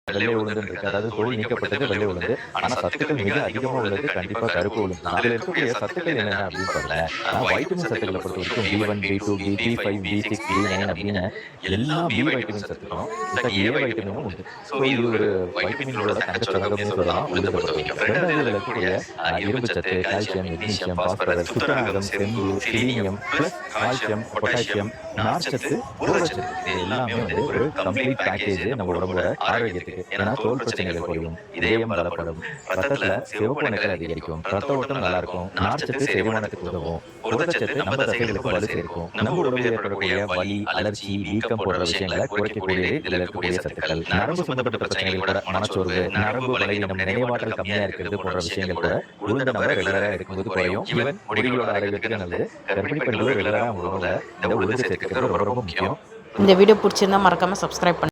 வெள்ளை உளுந்து இருக்கு, அதாவது தோல் நீக்கப்பட்டது வெள்ளை உளுந்து. ஆனா சத்துக்கள் மிக அதிகமா உள்ளது கண்டிப்பா கருப்பு உளுந்து தான். அதுல இருக்கக்கூடிய சத்துக்கள் என்னென்ன அப்படின்னு பாருங்க, வைட்டமின் சத்துக்களை பொறுத்த வரைக்கும் B1, B2, B3, B6, B9 அப்படின்னு எல்லா பி வைட்டமின் சத்துக்களும் இன்ஃபேக்ட் ஏ வைட்டமினும் உண்டு. ஸோ இது ஒரு வைட்டமின்களோட தங்கச்சுரங்கம்னு சொல்லலாம் உளுந்தை பொறுத்த வரைக்கும். ரெண்டாவது இதுல இருக்கக்கூடிய இரும்பு சத்து, கால்சியம், மெக்னீசியம், பாஸ்பரஸ், துத்தநாகம், செம்பு, செலீனியம் பிளஸ் கால்சியம், பொட்டாசியம், நார்ச்சத்து, புரதச்சத்து இது எல்லாமே ஒரு கம்ப்ளீட் பேக்கேஜ் நம்ம உடம்போட ஆரோக்கியத்துக்கு. ஏன்னா தோல் பிரச்சனைகள் குறையும், இதயம் பலப்படும், ரத்தத்துல சிவப்பு அணுக்கள் அதிகரிக்கும், ரத்த ஓட்டம் நல்லா இருக்கும், நார்ச்சத்து செரிமானத்துக்கு உதவும், புரதச்சத்து நம்ம தசைகளுக்கு வலு சேர்க்கும், நம்ம உடம்புல ஏற்படக்கூடிய வலி, அலர்ஜி, வீக்கம் போன்ற விஷயங்களை குறைக்கக்கூடியது இதுல இருக்கக்கூடிய சத்துக்கள். நரம்பு சம்பந்தப்பட்ட பிரச்சனைகள் கூட, மனச்சோர்வு, நரம்பு பலவீனம், நினைவாற்றல் கம்மியா இருக்கிறது போன்ற விஷயங்கள் கூட உளுந்த நம்ம ரெகுலரா எடுக்கும்போது குறையும். ஈவன் முடிகளோட ஆரோக்கியத்துக்கு நல்லது. கர்ப்பிணி பெண்கள் ரெகுலரா அவங்க உணவுல இந்த உளுந்து சேர்த்துக்கிறது ரொம்ப ரொம்ப முக்கியம். இந்த வீடியோ பிடிச்சிருந்தா மறக்காம சப்ஸ்கிரைப் பண்ணுங்க.